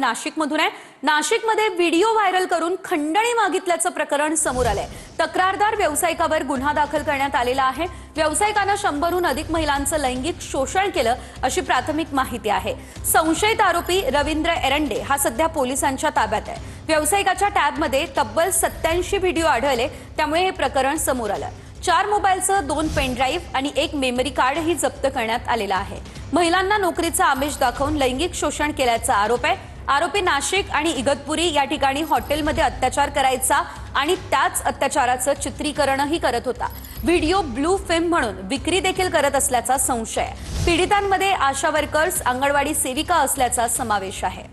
नाशिकमधून आहे। नाशिकमध्ये व्हिडिओ व्हायरल करून खंडणी मागितल्याचं प्रकरण समोर आलंय। तक्रारदार व्यावसायिकावर गुन्हा दाखल करण्यात आलेला आहे। व्यावसायिकाने 100हून अधिक महिलांचं लैंगिक शोषण केलं अशी प्राथमिक माहिती आहे। संशयित आरोपी रवींद्र एरंडे हा सध्या पोलिसांच्या ताब्यात आहे। व्यावसायिकाच्या टॅबमध्ये तब्बल 87 व्हिडिओ आढळले, त्यामुळे हे प्रकरण समोर आलं। 4 मोबाईलचं 2 पेन ड्राईव्ह आणि 1 मेमरी कार्डही जप्त करण्यात आलेला आहे। महिलांना नोकरीचा आमिष दाखवून लैंगिक शोषण केल्याचा आरोप आहे। आरोपी नाशिक आणि इगतपुरी या ठिकाणी हॉटेलमध्ये अत्याचार करायचा आणि त्याच अत्याचाराचं चित्रीकरणही करत होता। व्हिडिओ ब्लू फिल्म म्हणून विक्री देखील करत असल्याचा संशय आहे। पीडितांमध्ये आशा वर्कर्स, अंगणवाडी सेविका असल्याचा समावेश आहे।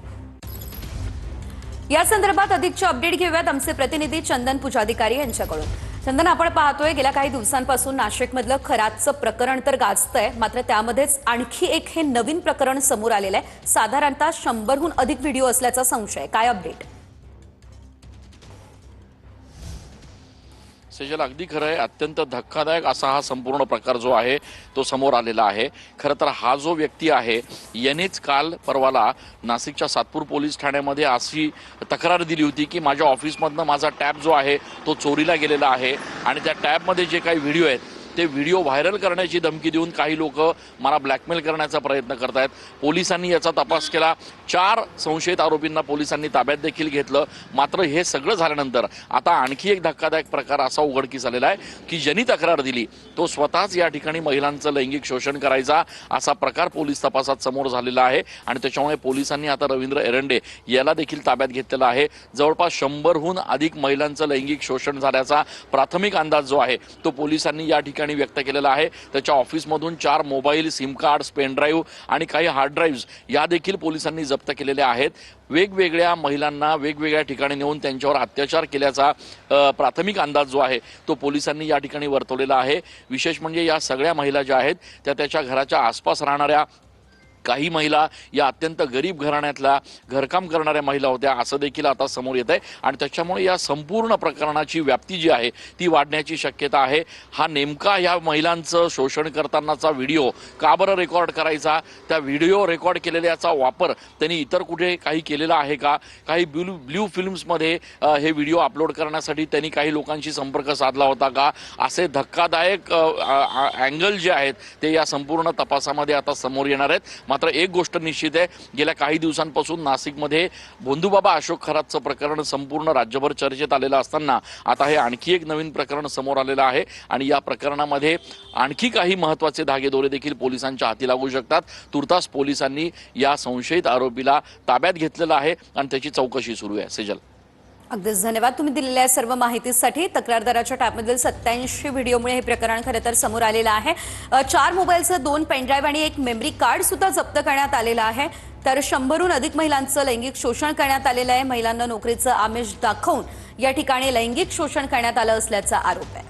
या संदर्भात अधिकचे अपडेट घेऊयात आमचे प्रतिनिधी चंदन पुजाधिकारी यांच्याकडून। चंदन, आपण पाहतोय गेल्या काही दिवसांपासून नाशिकमधलं खरातचं प्रकरण तर गाजतंय, मात्र त्यामध्येच आणखी एक हे नवीन प्रकरण समोर आलेलं आहे। साधारणतः 100हून अधिक व्हिडिओ असल्याचा संशय, काय अपडेट? सेजल, अगदी खरं आहे। अत्यंत धक्कादायक असा हा संपूर्ण प्रकार जो आहे तो समोर आलेला आहे। खरं तर हा जो व्यक्ती आहे यानेच काल परवाला नाशिकच्या सातपूर पोलीस ठाण्यामध्ये अशी तक्रार दिली होती की माझ्या ऑफिसमधनं माझा टॅब जो आहे तो चोरीला गेलेला आहे आणि त्या टॅबमध्ये जे काही व्हिडिओ आहेत ते व्हिडिओ व्हायरल करण्याची धमकी देऊन काही लोक मला ब्लॅकमेल करण्याचा प्रयत्न करत आहेत। पोलिसांनी याचा तपास केला। 4 संशयित आरोपींना पोलिसांनी ताब्यात देखील घेतलं। मात्र हे सगळं झाल्यानंतर आता आणखी एक धक्कादायक प्रकार असा उघडकीस आलेला आहे की ज्यांनी तक्रार दिली तो स्वतःच या ठिकाणी महिलांचं लैंगिक शोषण करायचा असा प्रकार पोलीस तपासात समोर झालेला आहे आणि त्याच्यामुळे पोलिसांनी आता रवींद्र एरंडे याला देखील ताब्यात घेतलेला आहे। जवळपास 100हून अधिक महिलांचं लैंगिक शोषण झाल्याचा प्राथमिक अंदाज जो आहे तो पोलिसांनी या ठिकाणी व्यक्त केलेला आहे। त्याच्या ऑफिसमधून 4 mobile, sim cards, pen drive आणि काही हार्ड ड्राईव्ह्स या देखील पोलिसांनी जप्त केलेल्या आहेत। वेगवेगळ्या महिलांना वेगवेगळ्या ठिकाणी नेऊन त्यांच्यावर अत्याचार केल्याचा प्राथमिक अंदाज जो आहे तो पोलिसांनी या ठिकाणी वर्तवलेला आहे। विशेष म्हणजे या सगळ्या महिला ज्या आहेत त्या त्याच्या घराच्या आसपास राहणाऱ्या काही महिला या अत्यंत गरीब घराण्यातल्या घरकाम करणाऱ्या महिला होत्या असं देखील आता समोर येत आहे आणि त्याच्यामुळे या संपूर्ण प्रकरणाची व्याप्ती जी आहे ती वाढण्याची शक्यता आहे। हा नेमका या महिलांचं शोषण करतानाचा व्हिडिओ का बरं रेकॉर्ड करायचा, त्या व्हिडिओ रेकॉर्ड केलेल्याचा वापर त्यांनी इतर कुठे काही केलेला आहे का, काही ब्ल्यू फिल्म्समध्ये हे व्हिडिओ अपलोड करण्यासाठी त्यांनी काही लोकांशी संपर्क साधला होता का, असे धक्कादायक अँगल जे आहेत ते या संपूर्ण तपासामध्ये आता समोर येणार आहेत। मात्र एक गोष्ट निश्चित आहे, गेल्या काही दिवसांपासून नाशिकमध्ये भोंदूबाबा अशोक खरातचं प्रकरण संपूर्ण राज्यभर चर्चेत आलेलं असताना आता हे आणखी एक नवीन प्रकरण समोर आलेलं आहे आणि या प्रकरणामध्ये आणखी काही महत्त्वाचे धागेदोरे देखील पोलिसांच्या हाती लागू शकतात। तुर्तास पोलिसांनी या संशयित आरोपीला ताब्यात घेतलेलं आहे आणि त्याची चौकशी सुरू आहे। सेजल, अगदीच धन्यवाद तुम्ही दिलेल्या सर्व माहितीसाठी। तक्रारदाराच्या टॅबमधील 87 व्हिडिओमुळे हे प्रकरण खरं तर समोर आलेलं आहे। 4 मोबाईलचं 2 पेन ड्राईव्ह आणि 1 मेमरी कार्ड सुद्धा जप्त करण्यात आलेलं आहे। तर 100हून अधिक महिलांचं लैंगिक शोषण करण्यात आलेलं आहे। महिलांना नोकरीचं आमिष दाखवून या ठिकाणी लैंगिक शोषण करण्यात आलं असल्याचा आरोप आहे।